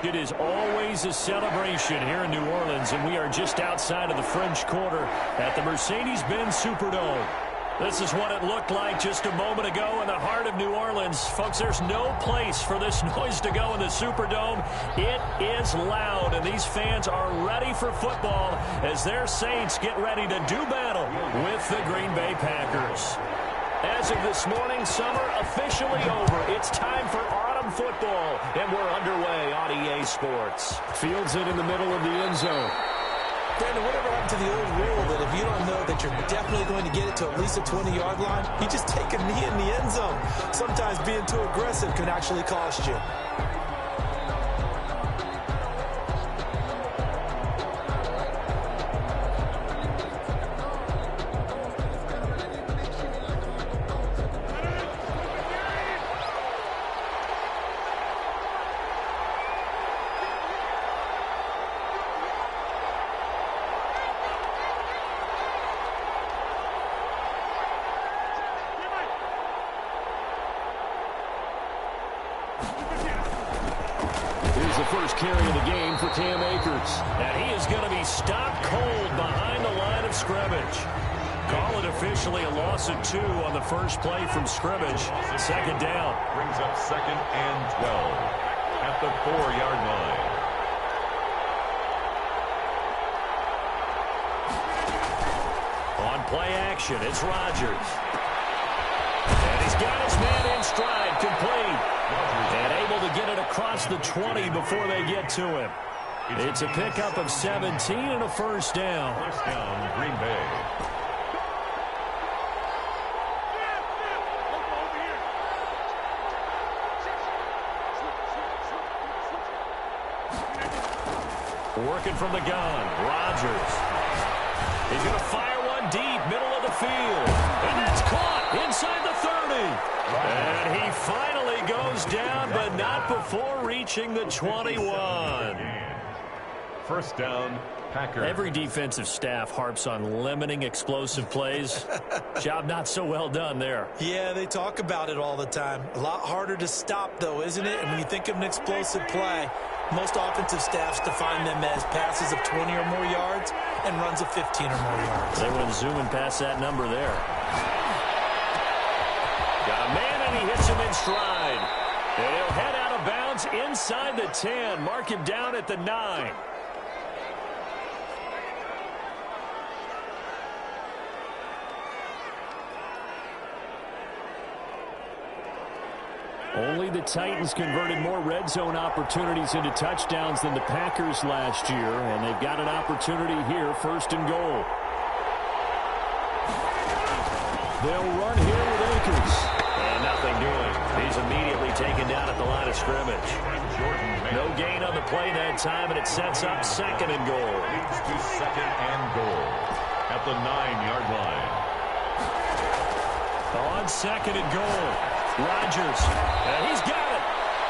It is always a celebration here in New Orleans, and we are just outside of the French Quarter at the Mercedes-Benz Superdome. This is what it looked like just a moment ago in the heart of New Orleans. Folks, there's no place for this noise to go in the Superdome. It is loud, and these fans are ready for football as their Saints get ready to do battle with the Green Bay Packers. As of this morning, summer officially over. It's time for autumn football, and we're underway on EA Sports. Fields it in the middle of the end zone. Brandon, whatever happened to the old rule that if you don't know that you're definitely going to get it to at least a 20-yard line, you just take a knee in the end zone. Sometimes being too aggressive can actually cost you. First carry of the game for Cam Akers. And he is going to be stopped cold behind the line of scrimmage. Call it officially a loss of 2 on the first play from scrimmage. Second down. Brings up 2nd and 12 at the 4-yard line. On play action, it's Rodgers. And he's got his man in stride, complete. And able to get it across the 20 before they get to him. It's a pickup of 17 and a first down. First down, Green Bay. Working from the gun, Rodgers. He's going to fire one deep, middle of the field. And that's caught inside the 30. And he finally goes down, but not before reaching the 21. First down, Packers. Every defensive staff harps on limiting explosive plays. Job not so well done there. Yeah, they talk about it all the time. A lot harder to stop, though, isn't it? And when you think of an explosive play, most offensive staffs define them as passes of 20 or more yards and runs of 15 or more yards. They went zooming past that number there. Got a man, and he hits him in stride. And he'll head out of bounds inside the 10. Mark him down at the 9. Only the Titans converted more red zone opportunities into touchdowns than the Packers last year, and they've got an opportunity here, 1st and goal. They'll run here with Akers. And nothing doing. He's immediately taken down at the line of scrimmage. No gain on the play that time, and it sets up 2nd and goal. Leads to 2nd and goal at the 9-yard line. On 2nd and goal. Rodgers, and he's got it.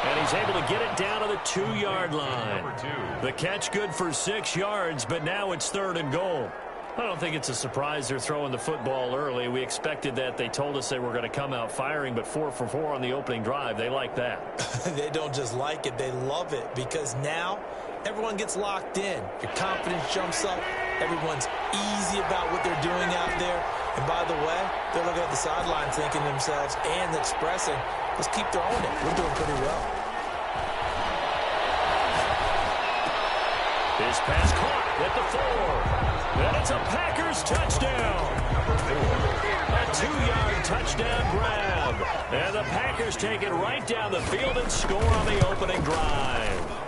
And he's able to get it down to the 2-yard line. The catch good for 6 yards, but now it's 3rd and goal. I don't think it's a surprise they're throwing the football early. We expected that. They told us they were going to come out firing, but 4 for 4 on the opening drive. They like that. They don't just like it, they love it, because now everyone gets locked in. Your confidence jumps up. Everyone's easy about what they're doing out there. And by the way, they're looking at the sideline thinking to themselves and expressing, let's keep throwing it. We're doing pretty well. His pass caught at the 4. And it's a Packers touchdown. A 2-yard touchdown grab. And the Packers take it right down the field and score on the opening drive.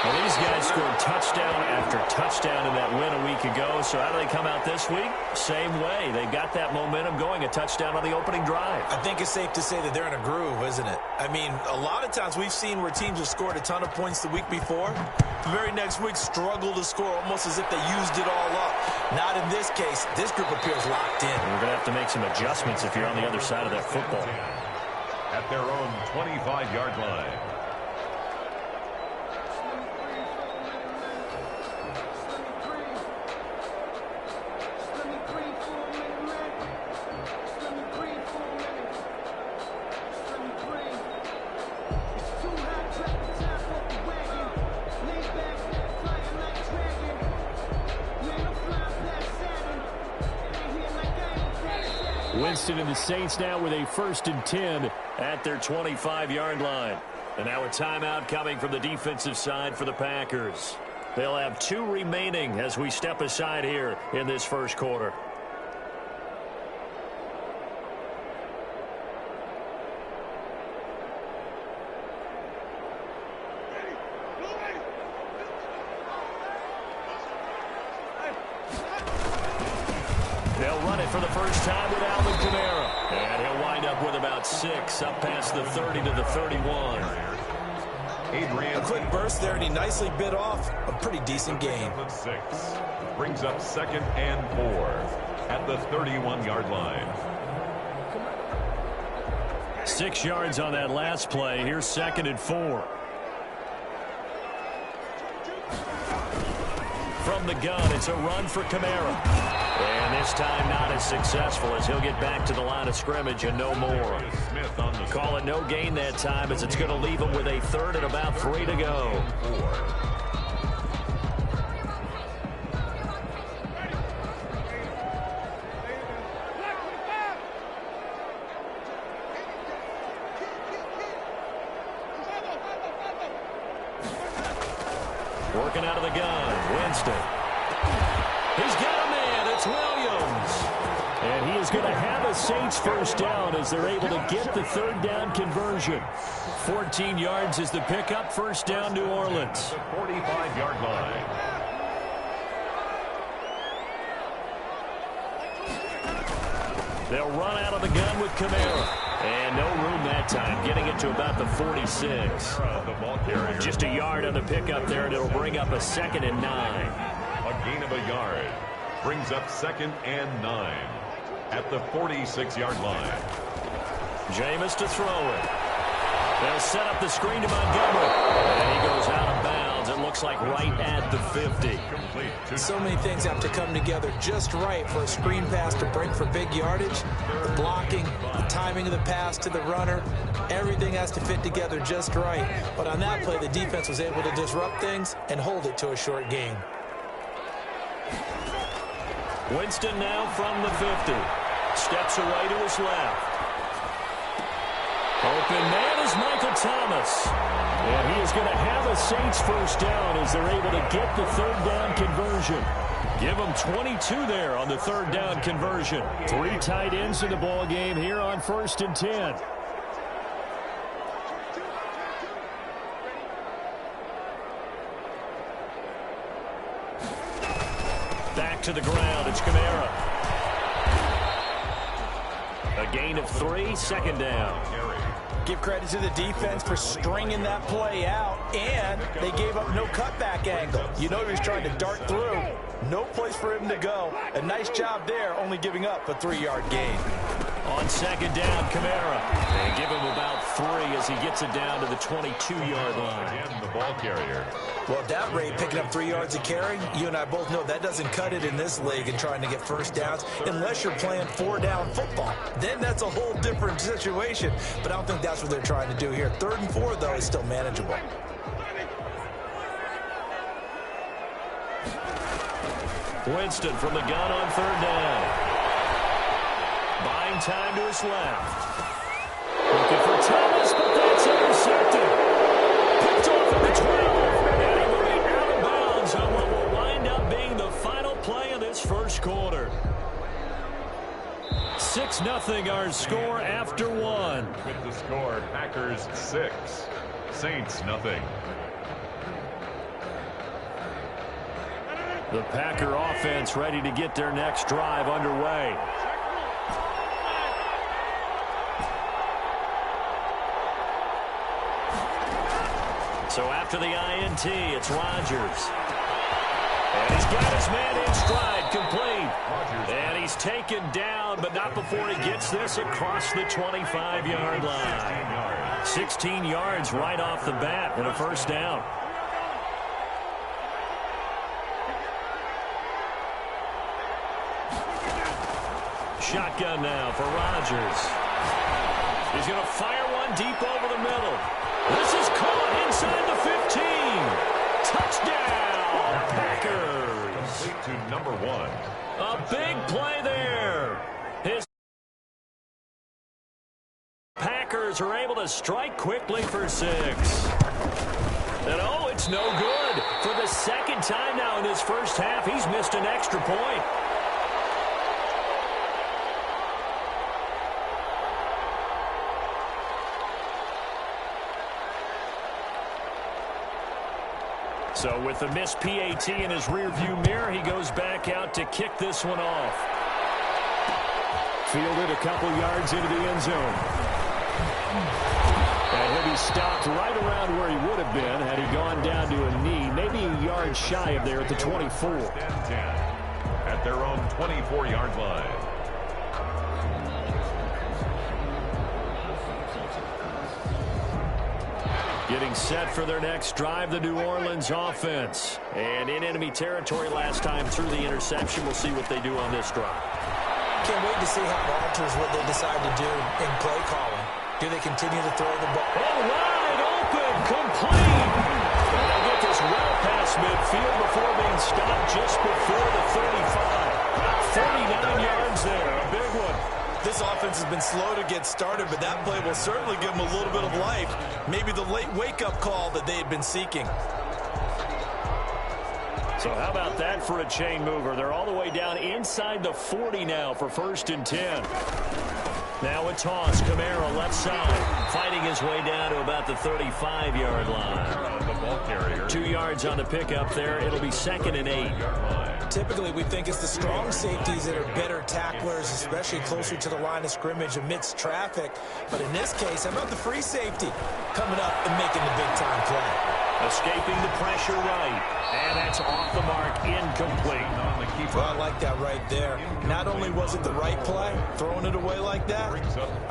Well, these guys scored touchdown after touchdown in that win a week ago. So how do they come out this week? Same way. They've got that momentum going, a touchdown on the opening drive. I think it's safe to say that they're in a groove, isn't it? I mean, a lot of times we've seen where teams have scored a ton of points the week before. The very next week struggle to score almost as if they used it all up. Not in this case. This group appears locked in. We're going to have to make some adjustments if you're on the other side of that football. At their own 25-yard line. Winston and the Saints now with a 1st and 10 at their 25-yard line. And now a timeout coming from the defensive side for the Packers. They'll have 2 remaining as we step aside here in this first quarter. They'll run it for the first time with Alvin Kamara. And he'll wind up with about 6 up past the 30 to the 31. A quick burst there, and he nicely bit off a pretty decent gain. 6 brings up 2nd and 4 at the 31-yard line. 6 yards on that last play. Here's 2nd and 4. From the gun, it's a run for Kamara. And this time not as successful as he'll get back to the line of scrimmage and no more. Call it no gain that time as it's going to leave him with a 3rd and about 3 to go. Working out of the gun, Winston. He's got a man, it's Williams. And he is going to have a Saints first down as they're able to get the 3rd down conversion. 14 yards is the pickup, first down New Orleans. The 45-yard line. They'll run out of the gun with Kamara. And no room that time, getting it to about the 46. Just a yard on the pickup there, and it'll bring up a 2nd and 9. A gain of a yard brings up 2nd and 9 at the 46-yard line. Jameis to throw it. They'll set up the screen to Montgomery. And he goes out of bounds. It looks like right at the 50. So many things have to come together just right for a screen pass to break for big yardage. The blocking, the timing of the pass to the runner, everything has to fit together just right. But on that play, the defense was able to disrupt things and hold it to a short gain. Winston now from the 50. Steps away to his left. Open man is Michael Thomas. And he is going to have a Saints first down as they're able to get the 3rd down conversion. Give them 22 there on the 3rd down conversion. 3 tight ends in the ball game here on 1st and 10. Back to the ground. It's Kamara. A gain of 3, 2nd down. Give credit to the defense for stringing that play out, and they gave up no cutback angle. You know he was trying to dart through. No place for him to go. A nice job there, only giving up a 3-yard gain. On 2nd down, Kamara. They give him about 3 as he gets it down to the 22-yard line. Again, the ball carrier. Well, at that rate, picking up 3 yards a carry, you and I both know that doesn't cut it in this league and trying to get first downs unless you're playing 4-down football. Then that's a whole different situation. But I don't think that's what they're trying to do here. 3rd and 4, though, is still manageable. Winston from the gun on 3rd down. Buying time to his left. Looking for Thomas, but that's intercepted. Picked off at the 12. And he will be out of bounds on what will wind up being the final play of this first quarter. 6-0 our score after 1. With the score, Packers 6, Saints nothing. The Packer offense ready to get their next drive underway. So after the INT, it's Rodgers. And he's got his man in stride, complete. And he's taken down, but not before he gets this across the 25-yard line. 16 yards right off the bat and a first down. Shotgun now for Rodgers. He's going to fire one deep over the middle. This is caught inside the 15. Touchdown, Packers. Complete to number 1. A big play there. Eagles are able to strike quickly for 6. And oh, it's no good. For the second time now in this first half, he's missed an extra point. So with the missed PAT in his rearview mirror, he goes back out to kick this one off. Fielded a couple yards into the end zone. And he'll be stopped right around where he would have been had he gone down to a knee, maybe a yard shy of there at the 24. At their own 24-yard line. Getting set for their next drive, the New Orleans offense. And in enemy territory last time through the interception. We'll see what they do on this drive. Can't wait to see how it alters what they decide to do in play calling. Do they continue to throw the ball? Oh, wide open, complete. And they'll get this well past midfield before being stopped just before the 35. 39 yards there, a big one. This offense has been slow to get started, but that play will certainly give them a little bit of life. Maybe the late wake-up call that they had been seeking. So how about that for a chain mover? They're all the way down inside the 40 now for 1st and 10. Now a toss. Kamara left side, fighting his way down to about the 35-yard line. The ball carrier. 2 yards on the pickup there. It'll be 2nd and 8. Typically, we think it's the strong safeties that are better tacklers, especially closer to the line of scrimmage amidst traffic. But in this case, how about the free safety coming up and making the big-time play? Escaping the pressure right. And that's off the mark, incomplete. Well, I like that right there. Not only was it the right play, throwing it away like that,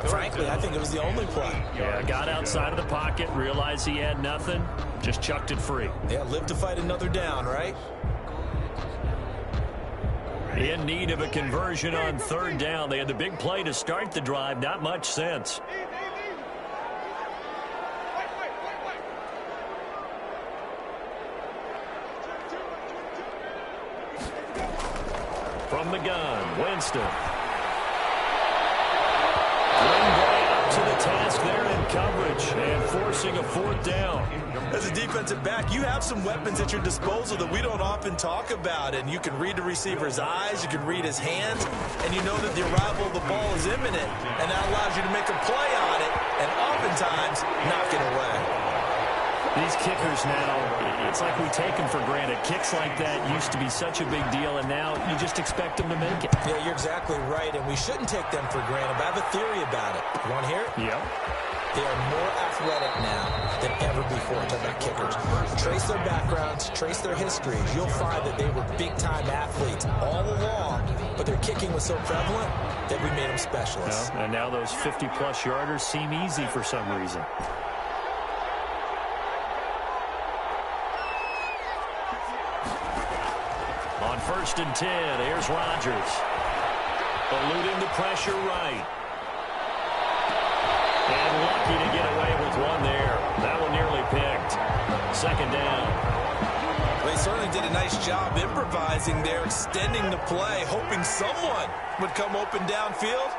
frankly, I think it was the only play. Yeah, got outside of the pocket, realized he had nothing, just chucked it free. Yeah, live to fight another down, right? In need of a conversion on 3rd down. They had the big play to start the drive, not much sense. From the gun, Winston. Green up to the task there in coverage and forcing a 4th down. As a defensive back, you have some weapons at your disposal that we don't often talk about, and you can read the receiver's eyes, you can read his hands, and you know that the arrival of the ball is imminent, and that allows you to make a play on it and oftentimes knock it away. These kickers now, it's like we take them for granted. Kicks like that used to be such a big deal, and now you just expect them to make it. Yeah, you're exactly right, and we shouldn't take them for granted, but I have a theory about it. You want to hear it? Yep. They are more athletic now than ever before. Talk about kickers. Trace their backgrounds, trace their histories. You'll find that they were big-time athletes all along, but their kicking was so prevalent that we made them specialists. Well, and now those 50-plus yarders seem easy for some reason. On 1st and 10, here's Rodgers. Eluding the pressure right. And lucky to get away with one there. That one nearly picked. 2nd down. They certainly did a nice job improvising there, extending the play, hoping someone would come open downfield,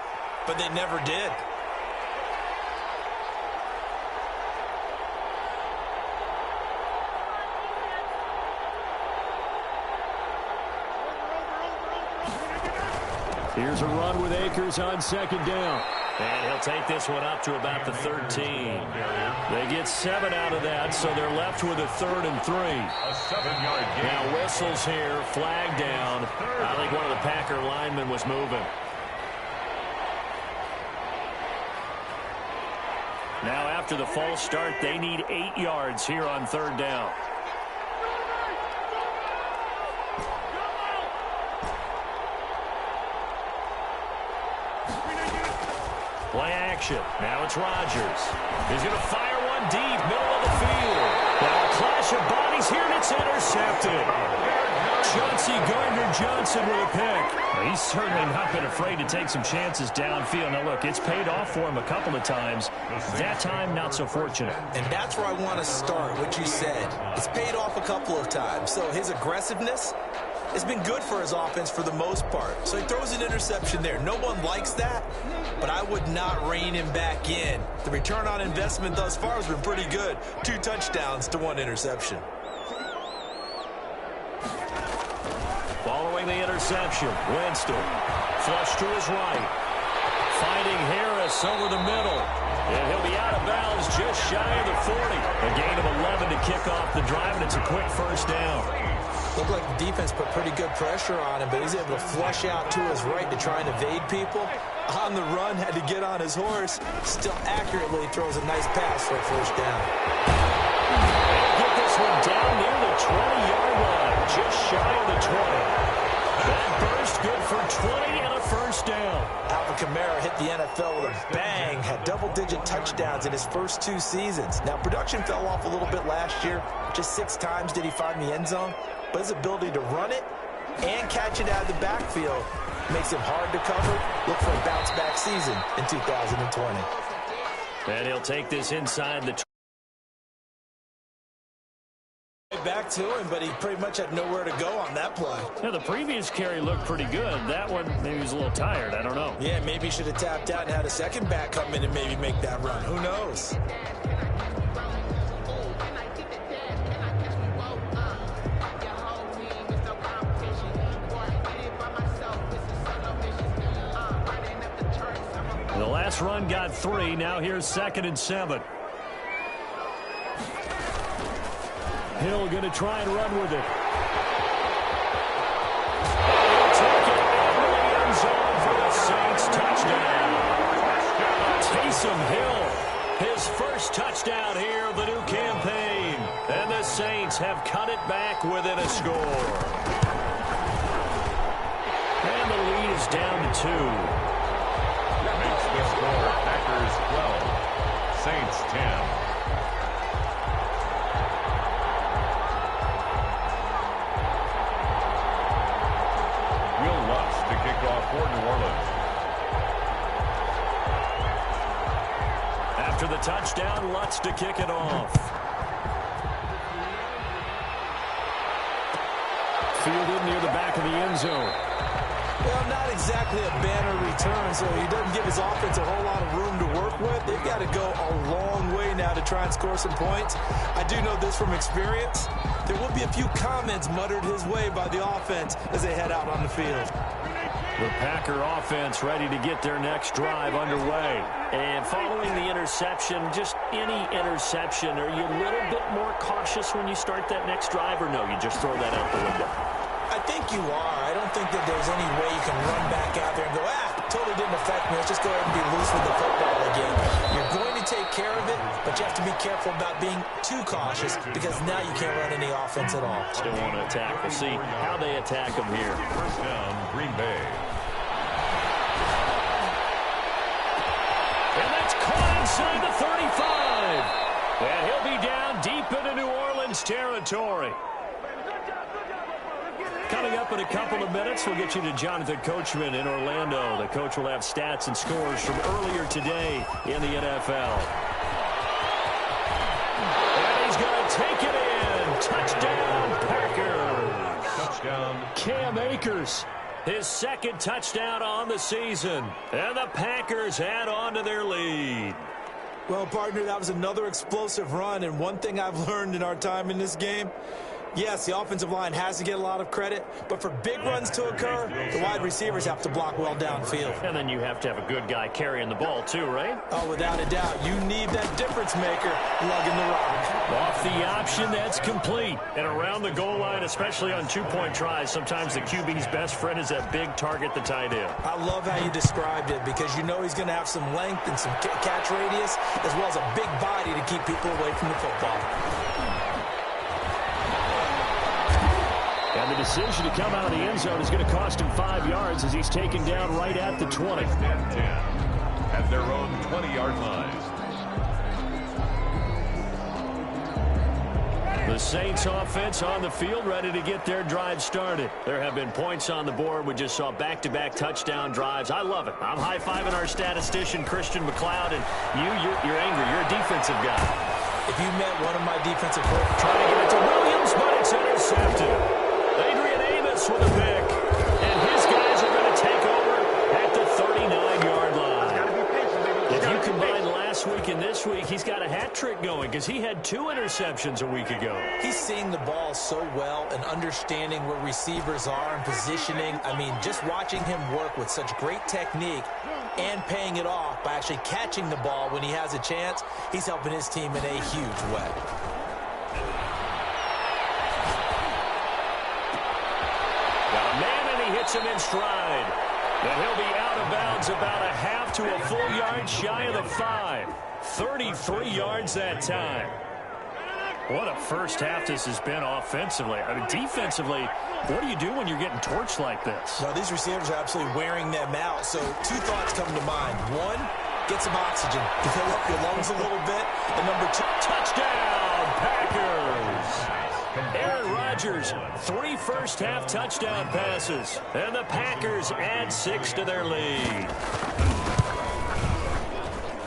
but they never did. Here's a run with Akers on 2nd down. And he'll take this one up to about the 13. They get 7 out of that, so they're left with a 3rd and 3. A 7-yard gain. Now whistles here, flag down. I think one of the Packer linemen was moving. Now after the false start, they need 8 yards here on 3rd down. Play action. Now it's Rodgers. He's going to fire one deep, middle of the field. Now a clash of bodies here, and it's intercepted. Chauncey Gardner-Johnson with a pick. Well, he's certainly not been afraid to take some chances downfield. Now, look, it's paid off for him a couple of times. That time, not so fortunate. And that's where I want to start, what you said. It's paid off a couple of times. So his aggressiveness, it's been good for his offense for the most part. So he throws an interception there. No one likes that, but I would not rein him back in. The return on investment thus far has been pretty good. 2 touchdowns to 1 interception. Following the interception, Winston flush to his right. Finding Harris over the middle. And he'll be out of bounds just shy of the 40. A gain of 11 to kick off the drive, and it's a quick first down. Looked like the defense put pretty good pressure on him, but he's able to flush out to his right to try and evade people. On the run, had to get on his horse. Still accurately throws a nice pass for a first down. Get this one down near the 20-yard line, just shy of the 20. That burst good for 20 and a first down. Alvin Kamara hit the NFL with a bang, had double-digit touchdowns in his first 2 seasons. Now, production fell off a little bit last year. Just 6 times did he find the end zone. But his ability to run it and catch it out of the backfield makes him hard to cover. Look for a bounce-back season in 2020. And he'll take this inside the back to him, but he pretty much had nowhere to go on that play. Yeah, the previous carry looked pretty good. That one, maybe he was a little tired. I don't know. Yeah, maybe he should have tapped out and had a second back come in and maybe make that run. Who knows? The last run got 3. Now here's 2nd and 7. Hill going to try and run with it. Take it into the end zone for the Saints touchdown. Taysom Hill, his first touchdown here of the new campaign. And the Saints have cut it back within a score. And the lead is down to 2. Makes the score Packers 12, Saints 10. For New Orleans. After the touchdown, Lutz to kick it off. Fielded near the back of the end zone. Well, not exactly a banner return, so he doesn't give his offense a whole lot of room to work with. They've got to go a long way now to try and score some points. I do know this from experience. There will be a few comments muttered his way by the offense as they head out on the field. The Packer offense ready to get their next drive underway. And following the interception, just any interception, are you a little bit more cautious when you start that next drive, or no, you just throw that out the window? I think you are. I don't think that there's any way you can run back out there and go, totally didn't affect me. Let's just go ahead and be loose with the football again. You're going to take care of it, but you have to be careful about being too cautious because now you can't run any offense at all. Still want to attack. We'll see how they attack them here. First down, Green Bay. And that's caught inside the 35. And he'll be down deep into New Orleans territory. Coming up in a couple of minutes, we'll get you to Jonathan Coachman in Orlando. The coach will have stats and scores from earlier today in the NFL. And he's going to take it in. Touchdown, Packers. Touchdown. Cam Akers, his 2nd touchdown on the season. And the Packers add on to their lead. Well, partner, that was another explosive run. And one thing I've learned in our time in this game, yes, the offensive line has to get a lot of credit, but for big runs to occur, the wide receivers have to block well downfield. And then you have to have a good guy carrying the ball too, right? Oh, without a doubt. You need that difference maker lugging the rock. Off the option, that's complete. And around the goal line, especially on 2-point tries, sometimes the QB's best friend is that big target, the tight end. I love how you described it because you know he's going to have some length and some catch radius as well as a big body to keep people away from the football. And the decision to come out of the end zone is going to cost him 5 yards as he's taken down right at the 20. 10 at their own 20-yard line. The Saints offense on the field ready to get their drive started. There have been points on the board. We just saw back-to-back touchdown drives. I love it. I'm high-fiving our statistician, Christian McLeod, and you're angry. You're a defensive guy. If you met one of my defensive players, Trying to get it to Williams, but it's intercepted. Adrian Amos Thomas with a pick. And his guys are going to take over at the 39-yard line. If you combine last week and this week, he's got a hat trick going because he had 2 interceptions a week ago. He's seeing the ball so well and understanding where receivers are and positioning. I mean, just watching him work with such great technique and paying it off by actually catching the ball when he has a chance, he's helping his team in a huge way. Got a man, and he hits him in stride. And he'll be out of bounds about a half to a full yard shy of the 5. 33 yards that time. What a first half this has been offensively. I mean, defensively, what do you do when you're getting torched like this? Well, these receivers are absolutely wearing them out. So 2 thoughts come to mind. 1, get some oxygen to fill up your lungs a little bit. And number 2, touchdown, Packers. Aaron Rodgers, 3 first-half touchdown passes. And the Packers add 6 to their lead.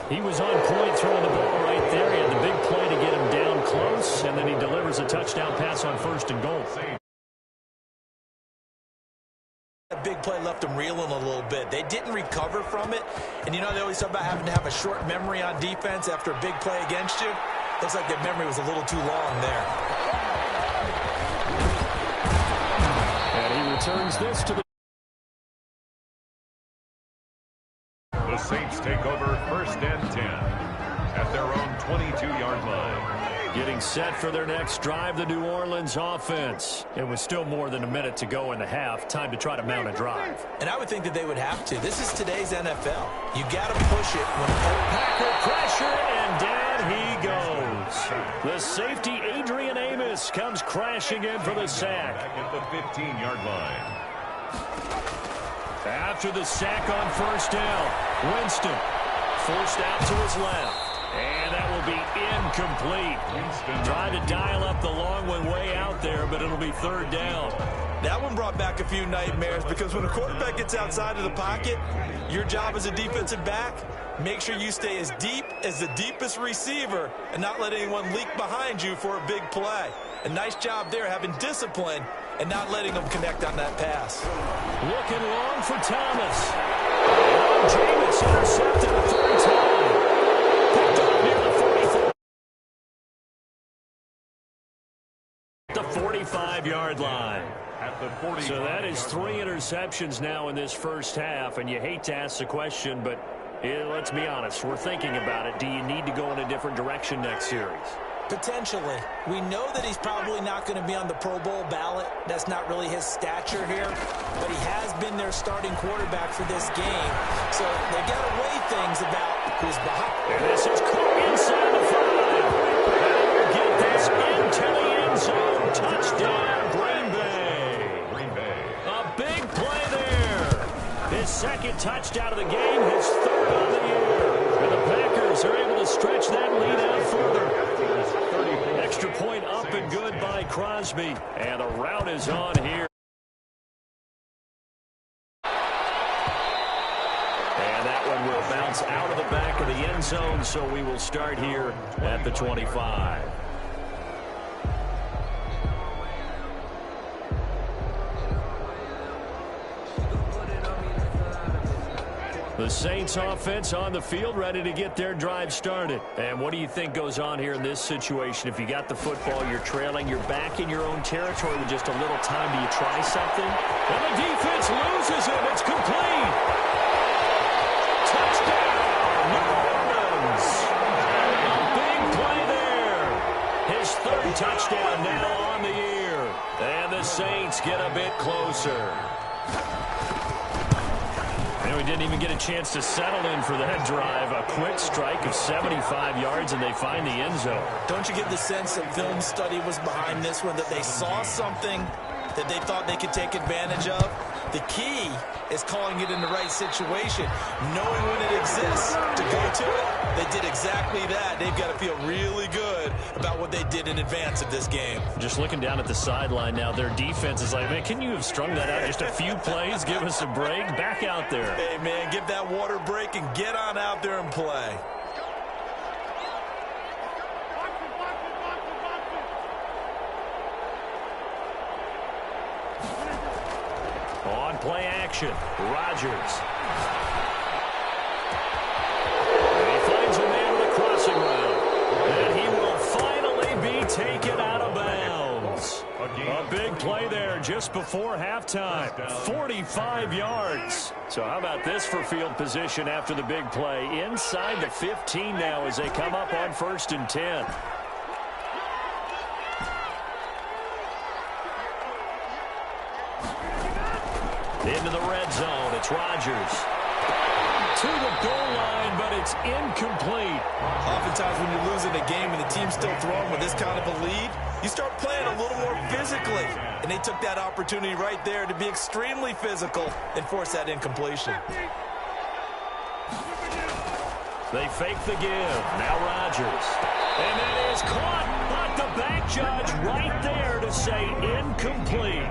He was on point throwing the ball right there. He had the big play to get him down close, and then he delivers a touchdown pass on 1st and goal. That big play left them reeling a little bit. They didn't recover from it. And, you know, they always talk about having to have a short memory on defense after a big play against you. Looks like their memory was a little too long there. And he returns this to the... The Saints take over 1st and 10 at their own 22-yard line. Getting set for their next drive, the New Orleans offense. It was still more than a minute to go in the half. Time to try to mount a drive. And I would think that they would have to. This is today's NFL. You got to push it when Packer pressure, and down he goes. The safety, Adrian Amos, comes crashing in for the sack. Back at the 15-yard line. After the sack on 1st down, Winston forced out to his left. And that will be incomplete. Winston tried to dial up the long one way out there, but it'll be 3rd down. That one brought back a few nightmares because when a quarterback gets outside of the pocket, your job as a defensive back, make sure you stay as deep as the deepest receiver and not let anyone leak behind you for a big play. A nice job there having discipline and not letting them connect on that pass. Looking long for Thomas. Jameis intercepted a 3rd time. Picked up near the 45-yard line. At the 45. So that is 3 interceptions now in this first half, and you hate to ask the question, but let's be honest, we're thinking about it. Do you need to go in a different direction next series? Potentially. We know that he's probably not going to be on the Pro Bowl ballot. That's not really his stature here. But he has been their starting quarterback for this game. So they got to weigh things about who's behind. And this is Cook inside the 5. And get this into the end zone. Touchdown, Green Bay. Green Bay. A big play there. His 2nd touchdown of the game, his 3rd on the year. And the Packers are able to stretch that lead out further. Extra point up and good by Crosby. And the route is on here. And that one will bounce out of the back of the end zone, so we will start here at the 25. The Saints offense on the field, ready to get their drive started. And what do you think goes on here in this situation? If you got the football, you're trailing, you're back in your own territory with just a little time. Do you try something? And the defense loses it. It's complete. Touchdown, New Orleans. A big play there. His 3rd touchdown now on the year. And the Saints get a bit closer. We didn't even get a chance to settle in for that drive. A quick strike of 75 yards, and they find the end zone. Don't you get the sense that film study was behind this one, that they saw something that they thought they could take advantage of? The key is calling it in the right situation, knowing when it exists to go to it. They did exactly that. They've got to feel really good about what they did in advance of this game. Just looking down at the sideline now, their defense is like, man, can you have strung that out just a few plays? Give us a break. Back out there. Hey, man, give that water break and get on out there and play. play action. Rodgers. And he will finally be taken out of bounds. A big play there just before halftime. 45 yards. So how about this for field position after the big play? Inside the 15 now as they come up on 1st and 10. Into the red zone. It's Rodgers. To the goal line, but it's incomplete. Oftentimes when you're losing a game and the team's still throwing with this kind of a lead, you start playing a little more physically. And they took that opportunity right there to be extremely physical and force that incompletion. They fake the give. Now Rodgers. And that is caught, but the back judge right there to say incomplete.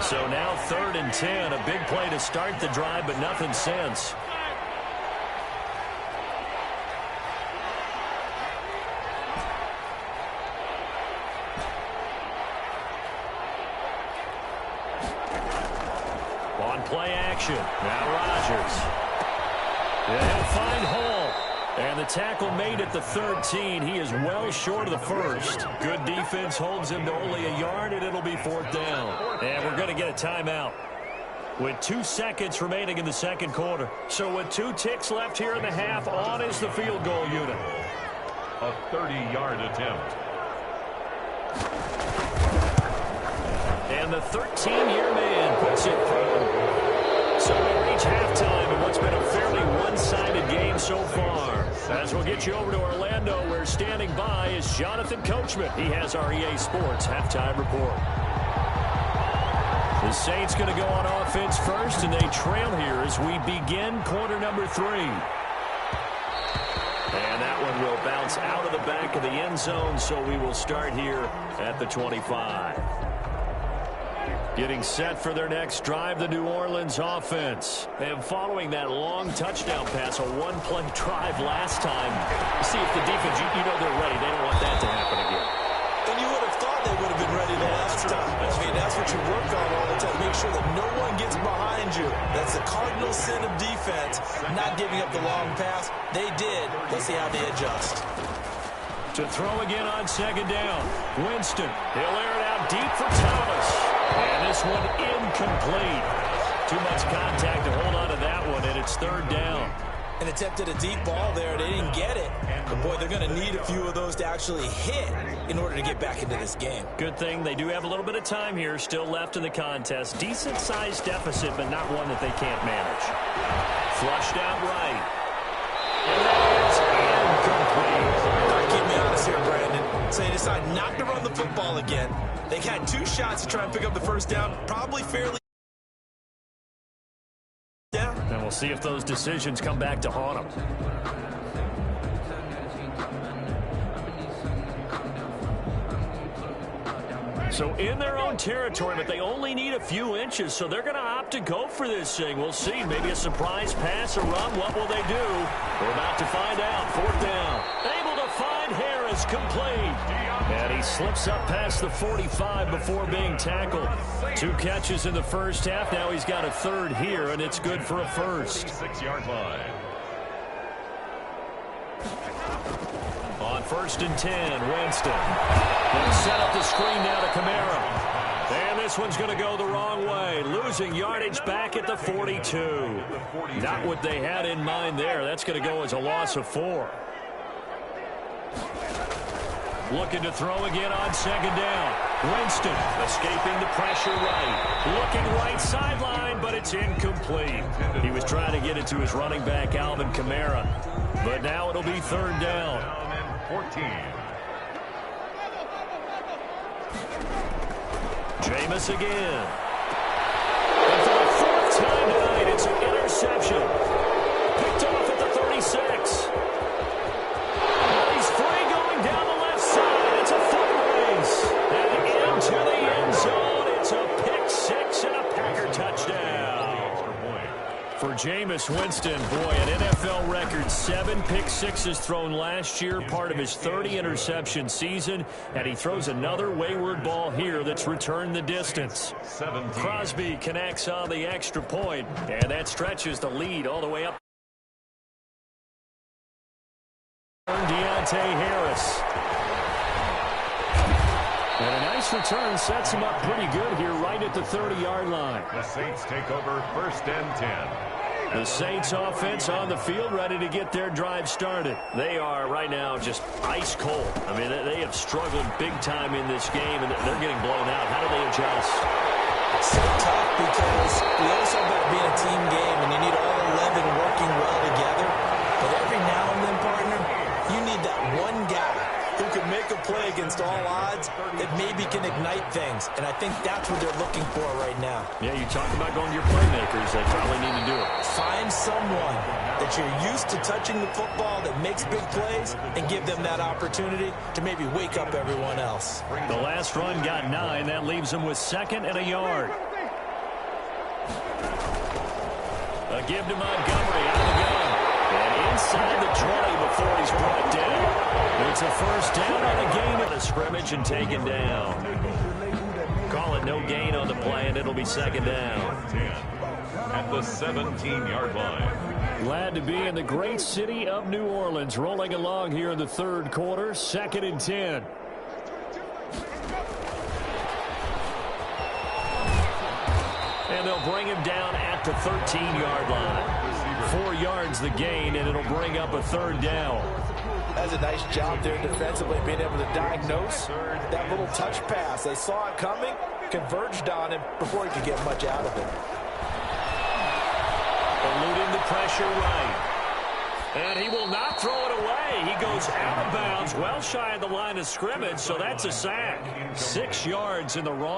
So now 3rd and 10. A big play to start the drive, but nothing since. On play action. Now Rodgers. And he'll find Hall. And the tackle made at the 13. He is well short of the first. Good defense holds him to only a yard, and it'll be 4th down. And we're going to get a timeout with 2 seconds remaining in the second quarter. So with 2 ticks left here in the half, on is the field goal unit. A 30-yard attempt. And the 13-year man puts it through. So we reach halftime in what's been a fairly one-sided game so far. As we'll get you over to Orlando, where standing by is Jonathan Coachman. He has our EA Sports halftime report. The Saints going to go on offense first, and they trail here as we begin quarter number 3. And that one will bounce out of the back of the end zone, so we will start here at the 25. Getting set for their next drive, the New Orleans offense. And following that long touchdown pass, a one-play drive last time. See if the defense, you know they're ready. They don't want that to happen again. And you would have thought they would have been ready the last time. I mean, that's what you work on all the time. Make sure that no one gets behind you. That's the cardinal sin of defense, not giving up the long pass. They did. Let's see how they adjust. To throw again on 2nd down. Winston, he'll air it out deep for Thomas. And this one incomplete. Too much contact to hold on to that one, and it's 3rd down. And attempted a deep ball there. They didn't get it. But, boy, they're going to need a few of those to actually hit in order to get back into this game. Good thing they do have a little bit of time here still left in the contest. Decent-sized deficit, but not one that they can't manage. Flushed out right. And that is incomplete. Keep me honest here, Brandon. So they decide not to run the football again. They had 2 shots to try and pick up the first down, probably fairly down. And we'll see if those decisions come back to haunt them. So in their own territory, but they only need a few inches, so they're going to opt to go for this thing. We'll see. Maybe a surprise pass, a run. What will they do? We're about to find out. 4th down. Able to find Harris, complete. And he slips up past the 45 before being tackled. 2 catches in the first half. Now he's got a 3rd here, and it's good for a first. 6-yard line. On 1st and 10, Winston. He'll set up the screen now to Kamara. And this one's going to go the wrong way. Losing yardage back at the 42. Not what they had in mind there. That's going to go as a loss of 4. Looking to throw again on 2nd down. Winston escaping the pressure right. Looking right sideline, but it's incomplete. He was trying to get it to his running back, Alvin Kamara. But now it'll be 3rd down. 14. Jameis again. And for the 4th time tonight, it's an interception. Picked off at the 36. He's free going down the left side. It's a foot race. And into the end zone. It's a pick 6 and a Packer touchdown. For Jameis. Jameis Winston, boy, an NFL record 7 pick sixes thrown last year, part of his 30-interception season, and he throws another wayward ball here that's returned the distance. 17. Crosby connects on the extra point, and that stretches the lead all the way up. Deontay Harris. And a nice return sets him up pretty good here right at the 30-yard line. The Saints take over 1st and 10. The Saints offense on the field ready to get their drive started. They are right now just ice cold. I mean, they have struggled big time in this game, and they're getting blown out. How do they adjust? So tough because we always talk about being a team game, and you need all 11 working well together. But every now and then, partner, you need that one guy who can make a play against all odds that maybe can ignite things. And I think that's what they're looking for right now. Yeah, you talk about going to your playmakers. They probably need to do it. Find someone that you're used to touching the football that makes big plays and give them that opportunity to maybe wake up everyone else. The last run got 9. That leaves them with 2nd and a yard. A give to Montgomery out of the gun. And inside the 20 before he's brought down. It's a first down on a gain of the scrimmage and taken down. Call it no gain on the play, and it'll be 2nd down. 10 at the 17-yard line. Glad to be in the great city of New Orleans, rolling along here in the 3rd quarter, 2nd and 10. And they'll bring him down at the 13-yard line. 4 yards the gain, and it'll bring up a 3rd down. That's a nice job there defensively, being able to diagnose that little touch pass. They saw it coming, converged on him before he could get much out of it. Eluding the pressure right. And he will not throw it away. He goes out of bounds, well shy of the line of scrimmage, so that's a sack. 6 yards in the wrong.